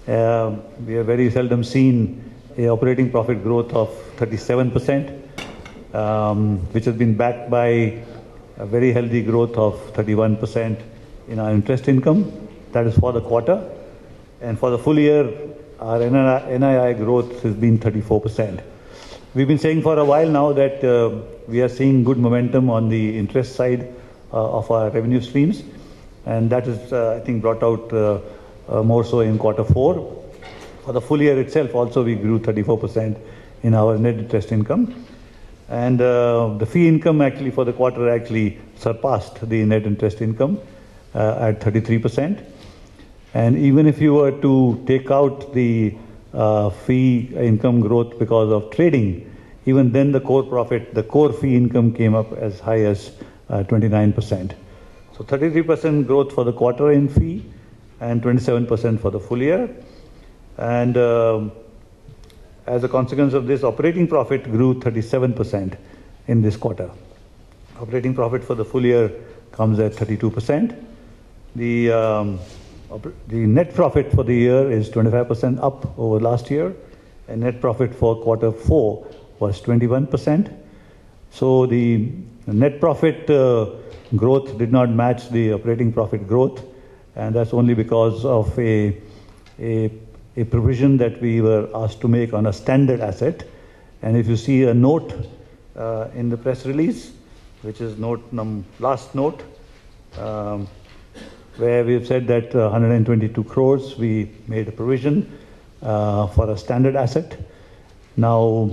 We have very seldom seen a operating profit growth of 37%, which has been backed by a very healthy growth of 31% in our interest income. That is for the quarter. And for the full year, our NII growth has been 34%. We've been saying for a while now that we are seeing good momentum on the interest side of our revenue streams. And that is, I think, brought out more so in quarter 4. For the full year itself, also we grew 34% in our net interest income. And the fee income actually for the quarter actually surpassed the net interest income at 33%. And even if you were to take out the fee income growth because of trading, even then the core fee income came up as high as 29%. So 33% growth for the quarter in fee and 27% for the full year. And as a consequence of this, operating profit grew 37% in this quarter. Operating profit for the full year comes at 32%. The net profit for the year is 25% up over last year, and net profit for quarter 4 was 21%. So the net profit growth did not match the operating profit growth, and that's only because of a provision that we were asked to make on a standard asset. And if you see a note in the press release, which is last note, where we've said that 122 crores we made a provision for a standard asset. Now,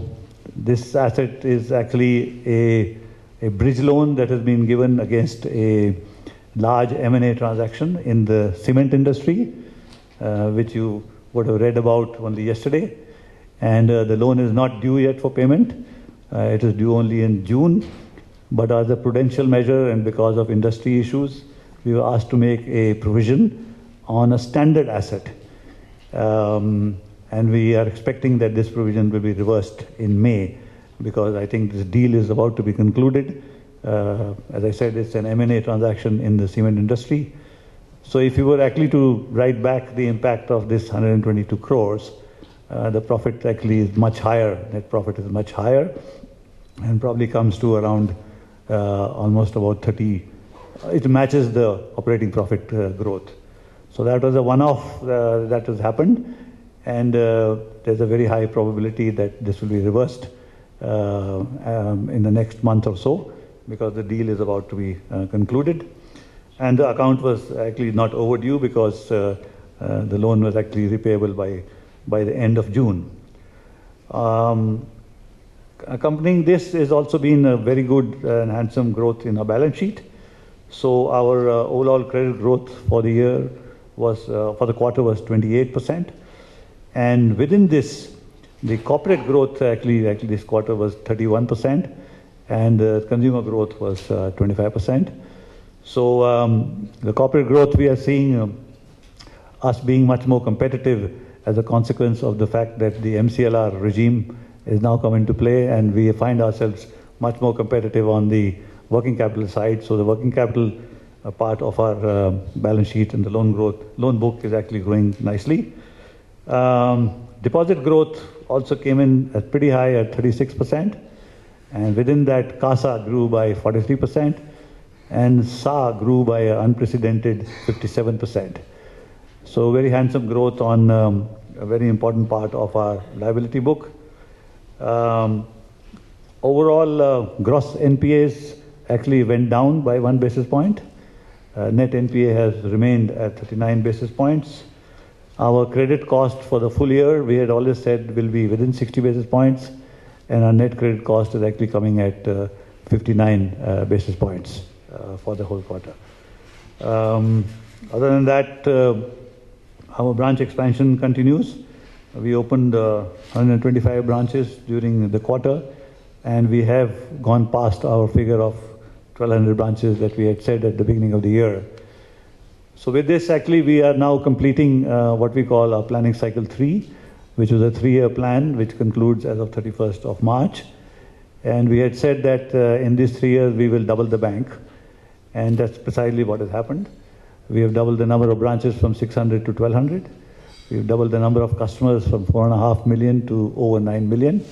this asset is actually a bridge loan that has been given against a large M&A transaction in the cement industry, which you would have read about only yesterday. And the loan is not due yet for payment. It is due only in June. But as a prudential measure and because of industry issues, we were asked to make a provision on a standard asset. And we are expecting that this provision will be reversed in May, because I think this deal is about to be concluded. As I said, it's an M&A transaction in the cement industry. So if you were actually to write back the impact of this 122 crores, the profit actually is much higher. Net profit is much higher and probably comes to around almost about 30. It matches the operating profit growth. So that was a one-off that has happened, and there's a very high probability that this will be reversed in the next month or so, because the deal is about to be concluded. And the account was actually not overdue because the loan was actually repayable by the end of June. Accompanying this has also been a very good and handsome growth in our balance sheet. So our overall credit growth for the year was, for the quarter, was 28%. And within this, the corporate growth actually this quarter was 31%, and the consumer growth was 25%. So the corporate growth, we are seeing us being much more competitive as a consequence of the fact that the MCLR regime is now come into play, and we find ourselves much more competitive on the working capital side. So the working capital part of our balance sheet and the loan book is actually growing nicely. Deposit growth also came in at pretty high at 36%, and within that CASA grew by 43%, and SA grew by an unprecedented 57%. So very handsome growth on a very important part of our liability book. Overall, gross NPAs actually went down by 1 basis point. Net NPA has remained at 39 basis points. Our credit cost for the full year, we had always said, will be within 60 basis points, and our net credit cost is actually coming at 59 basis points for the whole quarter. Other than that, our branch expansion continues. We opened 125 branches during the quarter, and we have gone past our figure of 1,200 branches that we had said at the beginning of the year. So with this, actually, we are now completing what we call our planning cycle 3, which was a 3-year plan, which concludes as of 31st of March. And we had said that in these 3 years, we will double the bank. And that's precisely what has happened. We have doubled the number of branches from 600 to 1,200. We've doubled the number of customers from 4.5 million to over 9 million,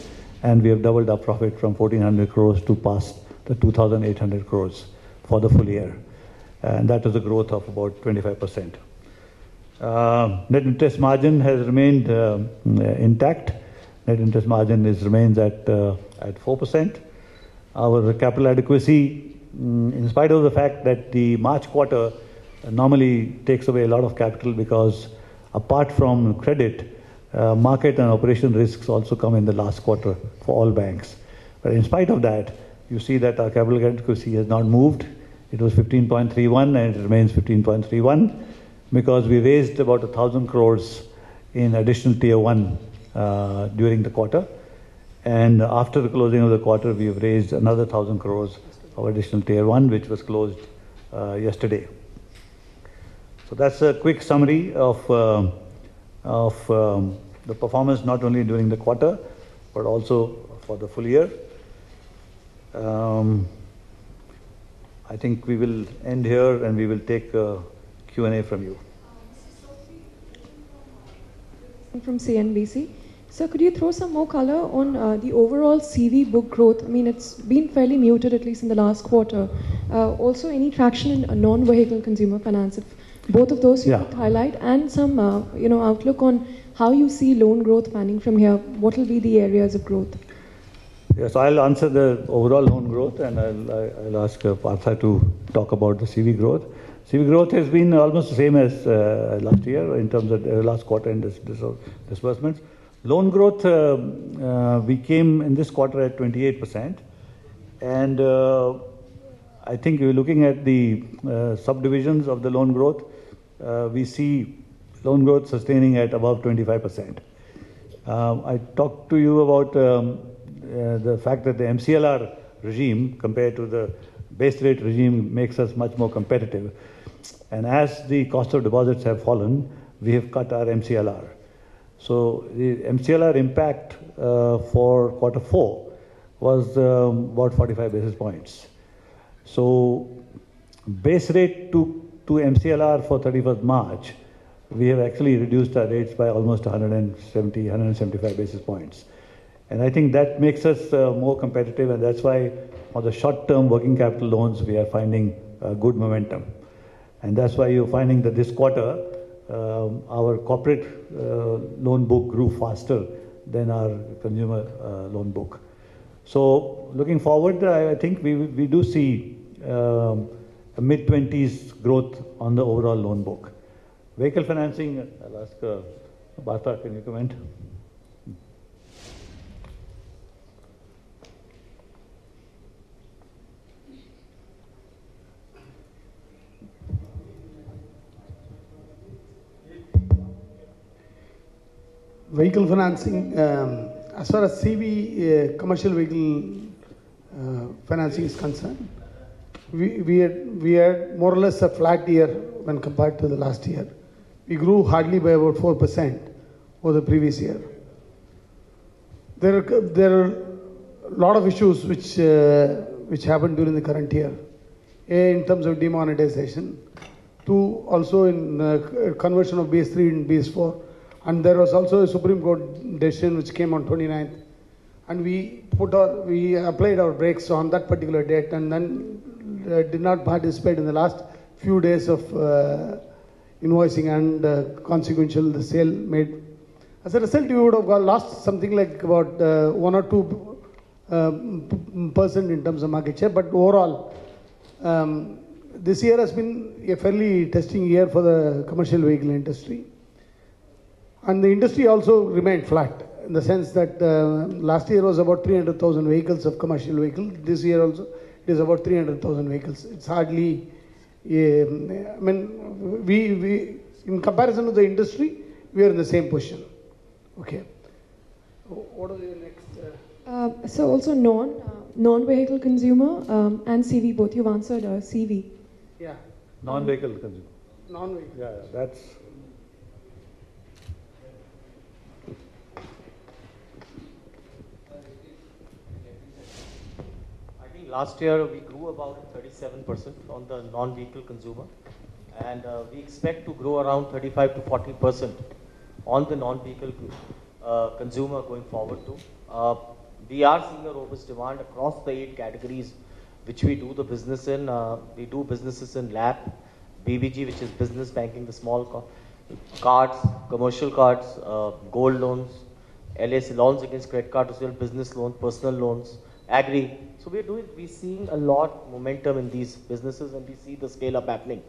and we have doubled our profit from 1,400 crores to past the 2,800 crores for the full year. And that is a growth of about 25%. Net interest margin has remained intact. Net interest margin remains at 4%. Our capital adequacy, in spite of the fact that the March quarter normally takes away a lot of capital because apart from credit, market and operation risks also come in the last quarter for all banks. But in spite of that, you see that our capital adequacy has not moved. It was 15.31 and it remains 15.31 because we raised about 1,000 crores in additional tier 1 during the quarter. And after the closing of the quarter, we have raised another 1,000 crores of additional tier 1, which was closed yesterday. So that's a quick summary of the performance not only during the quarter, but also for the full year. I think we will end here and we will take Q&A from you. From CNBC. So could you throw some more color on the overall CV book growth? I mean, it's been fairly muted, at least in the last quarter. Also, any traction in non-vehicle consumer finance? If both of those you could highlight, and some outlook on how you see loan growth panning from here. What will be the areas of growth? Yes, so I'll answer the overall loan growth, and I'll ask Partha to talk about the CV growth. CV growth has been almost the same as last year in terms of last quarter in disbursements. Loan growth, we came in this quarter at 28%. And I think we're looking at the subdivisions of the loan growth. We see loan growth sustaining at above 25%. I talked to you about the fact that the MCLR regime compared to the base rate regime makes us much more competitive. And as the cost of deposits have fallen, we have cut our MCLR. So the MCLR impact for quarter 4 was about 45 basis points. So base rate to MCLR for 31st March, we have actually reduced our rates by almost 175 basis points. And I think that makes us more competitive, and that's why for the short-term working capital loans, we are finding good momentum. And that's why you're finding that this quarter, our corporate loan book grew faster than our consumer loan book. So looking forward, I think we do see a mid-20s growth on the overall loan book. Vehicle financing, I'll ask Partha, can you comment? Vehicle financing, as far as CV, commercial vehicle financing is concerned, we had more or less a flat year when compared to the last year. We grew hardly by about 4% over the previous year. There are a lot of issues which happened during the current year. A, in terms of demonetization. 2, also in conversion of BS3 and BS4. And there was also a Supreme Court decision which came on 29th. And we applied our brakes on that particular date and then did not participate in the last few days of invoicing and consequential the sale made. As a result, we would have lost something like about 1 or 2% in terms of market share. But overall, this year has been a fairly testing year for the commercial vehicle industry. And the industry also remained flat in the sense that last year was about 300,000 vehicles of commercial vehicles. This year also it is about 300,000 vehicles. It's hardly, I mean, we in comparison to the industry, we are in the same position. Okay. What are your next? So also non-vehicle consumer and CV, both you've answered CV. Yeah. Non-vehicle consumer. Non-vehicle. Yeah, that's. Last year, we grew about 37% on the non-vehicle consumer, and we expect to grow around 35 to 40% on the non-vehicle consumer going forward too. We are seeing a robust demand across the 8 categories which we do the business in. We do businesses in LAP, BBG, which is business banking, the small cards, commercial cards, gold loans, LAC, loans against credit card as well, business loans, personal loans, agri. So we're seeing a lot momentum in these businesses, and we see the scale up happening.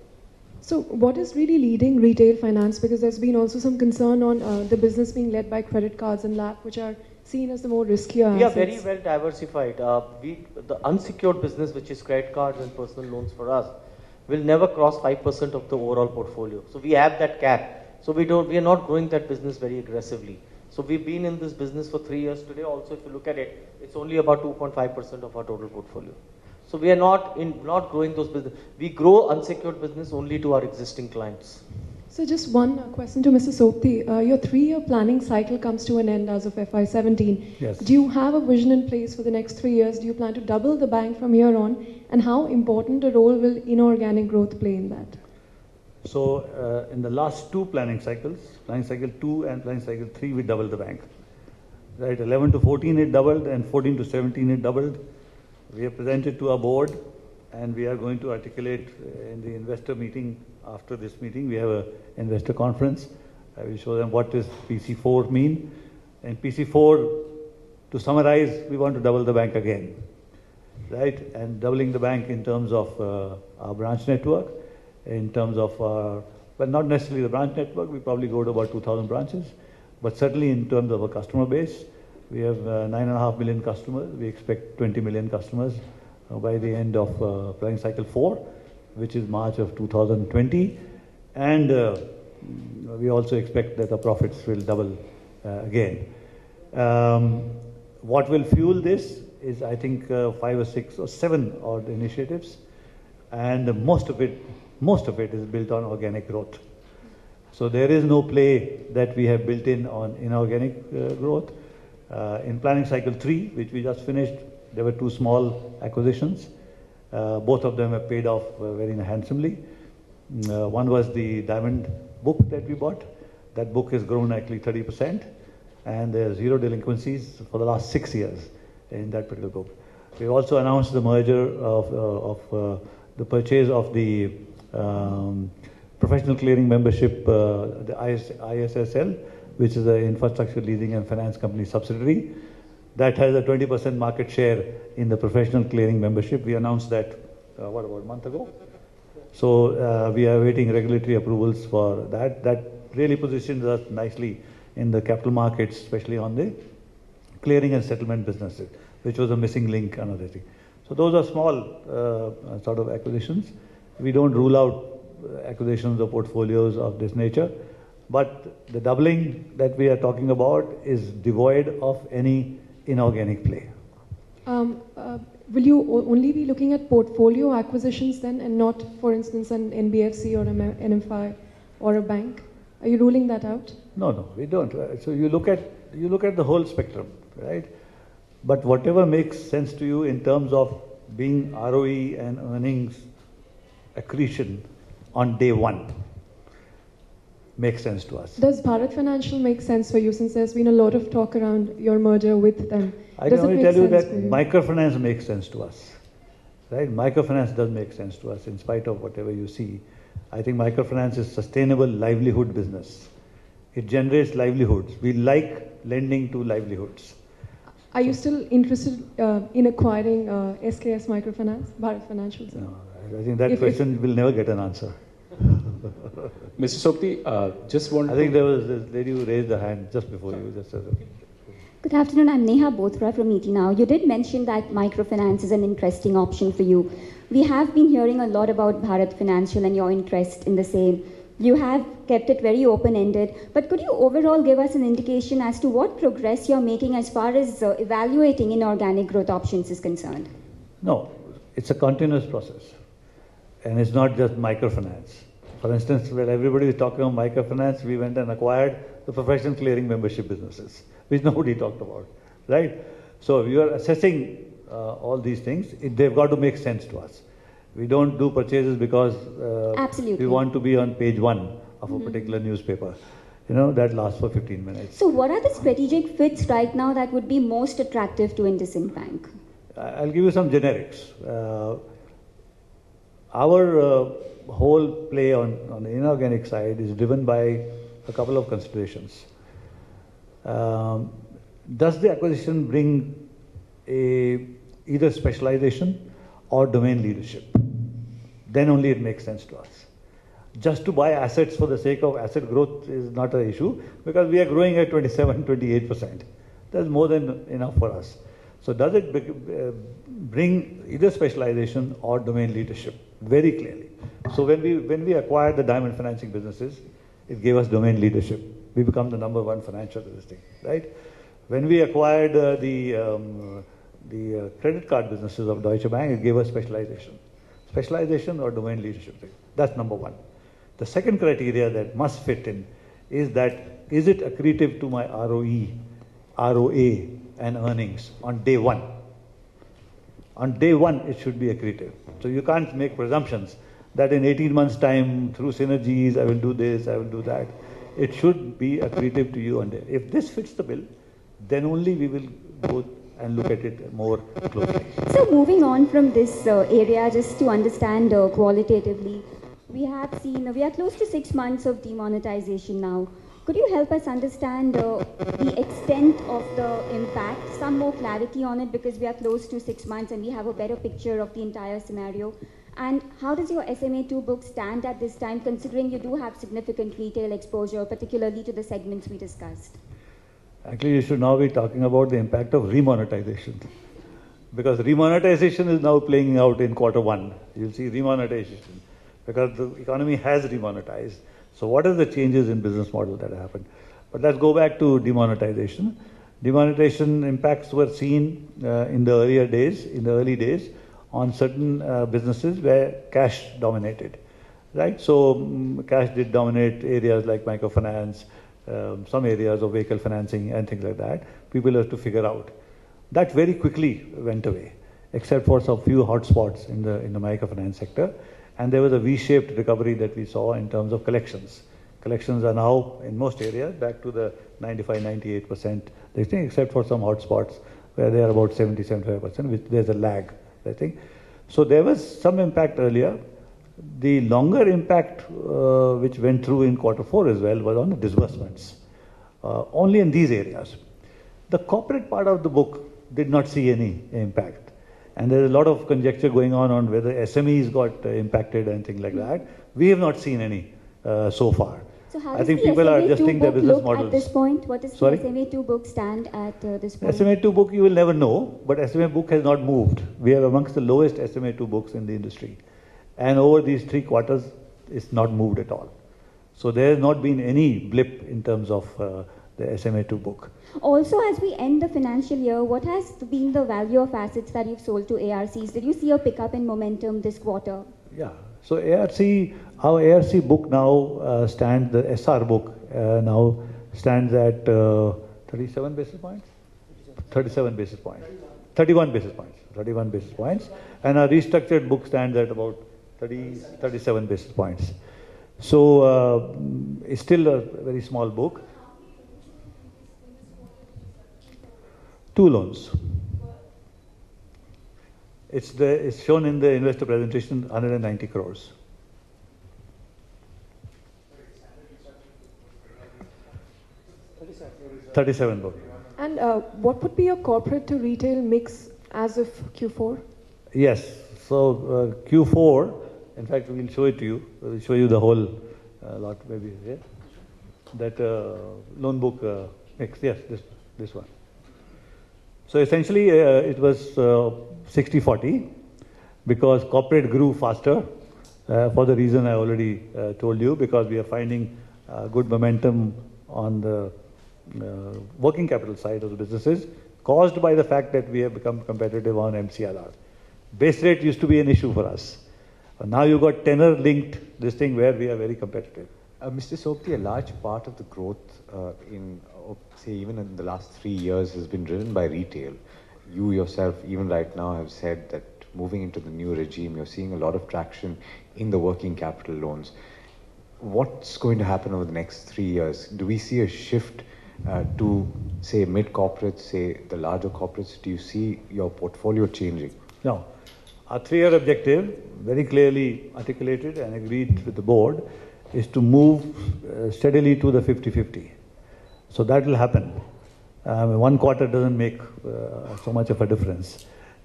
So what is really leading retail finance? Because there's been also some concern on the business being led by credit cards and LAP, which are seen as the more riskier We are assets. very well diversified. The unsecured business, which is credit cards and personal loans for us, will never cross 5% of the overall portfolio. So we have that cap. So we are not growing that business very aggressively. So we've been in this business for 3 years today. Also, if you look at it, it's only about 2.5% of our total portfolio. So we are not growing those business. We grow unsecured business only to our existing clients. So just one question to Mr. Sopti. Your 3-year planning cycle comes to an end as of FY17. Yes. Do you have a vision in place for the next 3 years? Do you plan to double the bank from here on? And how important a role will inorganic growth play in that? So in the last 2 planning cycles, planning cycle 2 and planning cycle 3, we doubled the bank. Right, 11 to 14 it doubled, and 14 to 17 it doubled. We have presented to our board, and we are going to articulate in the investor meeting. After this meeting, we have an investor conference. I will show them what does PC4 mean. And PC4, to summarize, we want to double the bank again, right? And doubling the bank in terms of our branch network, in terms of well, not necessarily the branch network. We probably go to about 2,000 branches, but certainly in terms of a customer base, we have 9.5 million customers. We expect 20 million customers by the end of planning cycle 4, which is March of 2020. And we also expect that the profits will double again. What will fuel this is, I think, 5 or 6 or 7 odd initiatives, and most of it is built on organic growth. So there is no play that we have built in on inorganic growth. In planning cycle 3, which we just finished, there were 2 small acquisitions. Both of them have paid off very handsomely. One was the diamond book that we bought. That book has grown actually 30%, and there's 0 delinquencies for the last 6 years in that particular book. We also announced the merger of the purchase of the professional clearing membership, the ISSL, which is the infrastructure leasing and finance company subsidiary. That has a 20% market share in the professional clearing membership. We announced that, about a month ago? So we are awaiting regulatory approvals for that. That really positions us nicely in the capital markets, especially on the clearing and settlement businesses, which was a missing link, another thing. So those are small sort of acquisitions. We don't rule out acquisitions or portfolios of this nature, but the doubling that we are talking about is devoid of any inorganic play. Will you only be looking at portfolio acquisitions then, and not, for instance, an NBFC or an MFI or a bank? Are you ruling that out? No, we don't. So you look at the whole spectrum, right? But whatever makes sense to you in terms of being ROE and earnings accretion on day 1 makes sense to us. Does Bharat Financial make sense for you, since there's been a lot of talk around your merger with them? I can only tell you that microfinance makes sense to us, right? Microfinance does make sense to us in spite of whatever you see. I think microfinance is sustainable livelihood business. It generates livelihoods. We like lending to livelihoods. Are you still interested in acquiring SKS Microfinance, Bharat Financial? No, I think that question will never get an answer. Mr. Sopti, just want I think there was this lady who raised her hand just before you. Just said, okay. Good afternoon, I'm Neha Bothra from ET Now. You did mention that microfinance is an interesting option for you. We have been hearing a lot about Bharat Financial and your interest in the same. You have kept it very open-ended, but could you overall give us an indication as to what progress you're making as far as evaluating inorganic growth options is concerned? No, it's a continuous process. And it's not just microfinance. For instance, when everybody is talking about microfinance, we went and acquired the professional clearing membership businesses, which nobody talked about, right? So we are assessing all these things. They've got to make sense to us. We don't do purchases because we want to be on page 1 of a particular newspaper. that lasts for 15 minutes. So what are the strategic fits right now that would be most attractive to IndusInd Bank? I'll give you some generics. Our whole play on the inorganic side is driven by a couple of considerations. Does the acquisition bring either specialization or domain leadership? Then only it makes sense to us. Just to buy assets for the sake of asset growth is not an issue, because we are growing at 27, 28%. That's more than enough for us. So does it bring either specialization or domain leadership? Very clearly. So when we acquired the diamond financing businesses, it gave us domain leadership. We become the number one financial thing, right? When we acquired the credit card businesses of Deutsche Bank, it gave us specialization. Specialization or domain leadership. That's number one. The second criteria that must fit in is that, is it accretive to my ROE, ROA and earnings on day one? On day one, it should be accretive. So you can't make presumptions that in 18 months' time, through synergies, I will do this, I will do that. It should be accretive to you on day. If this fits the bill, then only we will go and look at it more closely. So moving on from this area, just to understand qualitatively, we are close to 6 months of demonetization now. Could you help us understand the extent of the impact, some more clarity on it, because we are close to 6 months and we have a better picture of the entire scenario? And how does your SMA2 book stand at this time, considering you do have significant retail exposure, particularly to the segments we discussed? Actually, you should now be talking about the impact of remonetization, because remonetization is now playing out in Q1. You'll see remonetization, because the economy has remonetized. So what are the changes in business model that happened? But let's go back to demonetization. Demonetization impacts were seen in the early days on certain businesses where cash dominated, right? So cash did dominate areas like microfinance, some areas of vehicle financing and things like that. People have to figure out. That very quickly went away, except for some few hotspots in the microfinance sector. And there was a V-shaped recovery that we saw in terms of collections. Collections are now, in most areas, back to the 95, 98%, except for some hotspots where they are about 70, 75%, which there's a lag, I think. So there was some impact earlier. The longer impact which went through in Q4 as well was on the disbursements, only in these areas. The corporate part of the book did not see any impact. And there's a lot of conjecture going on whether SMEs got impacted and things like that. We have not seen any so far. So how I think people are adjusting their business models. At this point, what does the SMA2 book stand at this point? SMA2 book you will never know, but SMA book has not moved. We are amongst the lowest SMA2 books in the industry. And over these 3 quarters, it's not moved at all. So there has not been any blip in terms of the SMA2 book. Also, as we end the financial year, what has been the value of assets that you've sold to ARCs? Did you see a pickup in momentum this quarter? Yeah. So our ARC book now stands, the SR book now stands at 37 basis points? 37 basis points. 31 basis points. 31 basis points. And our restructured book stands at about 37 basis points. So it's still a very small book. 2 loans. It's shown in the investor presentation, 190 crores. $37 book. And what would be your corporate to retail mix as of Q4? Yes. So Q4, in fact, we'll show it to you. We'll show you the whole lot maybe here. That loan book mix. Yes, this one. So essentially, it was 60-40 because corporate grew faster for the reason I already told you, because we are finding good momentum on the working capital side of the businesses, caused by the fact that we have become competitive on MCLR. Base rate used to be an issue for us. Now you got tenor linked this thing where we are very competitive. Mr. Sopti, a large part of the growth say even in the last 3 years has been driven by retail. You yourself, even right now, have said that moving into the new regime, you're seeing a lot of traction in the working capital loans. what's going to happen over the next 3 years? Do we see a shift to, say, mid-corporates, say, the larger corporates? Do you see your portfolio changing? No. Our 3-year objective, very clearly articulated and agreed with the board, is to move steadily to the 50-50. So that will happen. One quarter doesn't make so much of a difference.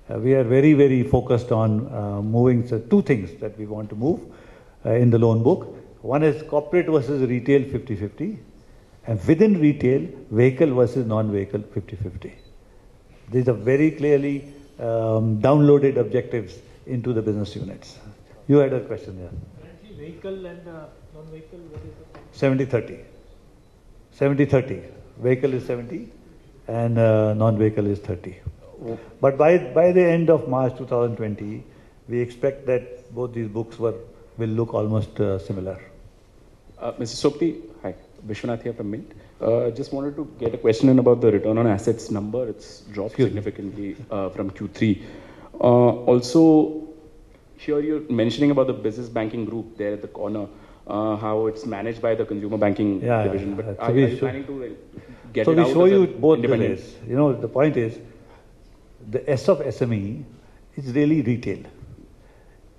We are very, very focused on moving two things that we want to move in the loan book. One is corporate versus retail 50-50, and within retail, vehicle versus non-vehicle 50-50. These are very clearly downloaded objectives into the business units. You had a question there. Currently, vehicle and non-vehicle, what is the 70-30. 70-30. Vehicle is 70 and non-vehicle is 30. But by the end of March 2020, we expect that both these books will look almost similar. Mr. Sopti, hi, Vishwanath here from Mint. Just wanted to get a question in about the return on assets number. It's dropped significantly from Q3. Also, here you're mentioning about the business banking group there at the corner, how it's managed by the consumer banking division. But are you planning to get it out? So we show you both the ways. You know, the point is, the S of SME is really retail.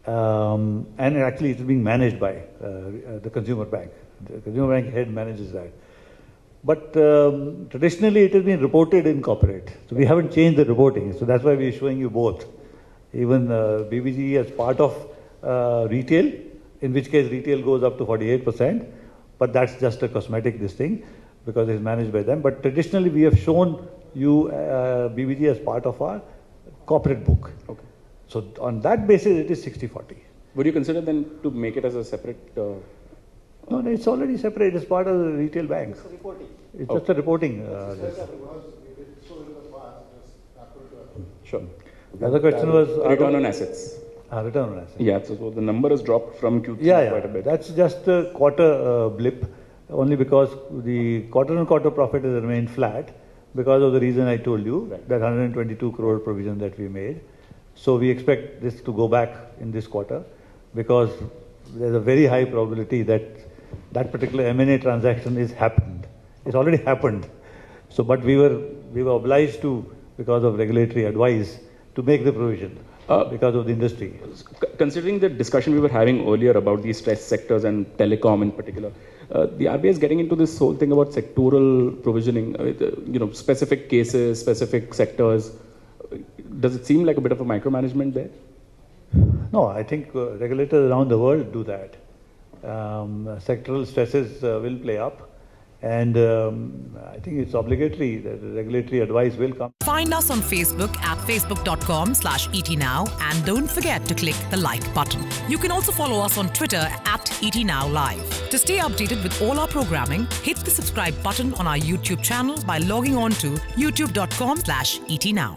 And actually it's being managed by the consumer bank. The consumer bank head manages that. But traditionally it has been reported in corporate. So we haven't changed the reporting. So that's why we're showing you both. Even BBG as part of retail, in which case retail goes up to 48%. But that's just a cosmetic this thing because it's managed by them. But traditionally we have shown you BBG as part of our corporate book. Okay. So on that basis, it is 60-40. Would you consider then to make it as a separate? No, it's already separate. It's part of the retail bank. It's reporting. It's just a reporting. Sure. The other question was return on assets. Return on assets. Yeah. So the number has dropped from Q3 quite a bit. That's just a quarter blip, only because the quarter-on-quarter profit has remained flat because of the reason I told you, that 122 crore provision that we made. So we expect this to go back in this quarter because there's a very high probability that that particular M&A transaction is happened. It's already happened. So, but we were obliged to, because of regulatory advice, to make the provision because of the industry. Considering the discussion we were having earlier about these stress sectors and telecom in particular, the RBI is getting into this whole thing about sectoral provisioning, specific cases, specific sectors. Does it seem like a bit of a micromanagement there? No, I think regulators around the world do that. Sectoral stresses will play up, and I think it's obligatory that the regulatory advice will come. Find us on Facebook at facebook.com/ETNow, and don't forget to click the like button. You can also follow us on Twitter at ETNowLive. To stay updated with all our programming, hit the subscribe button on our YouTube channel by logging on to youtube.com/ETNow.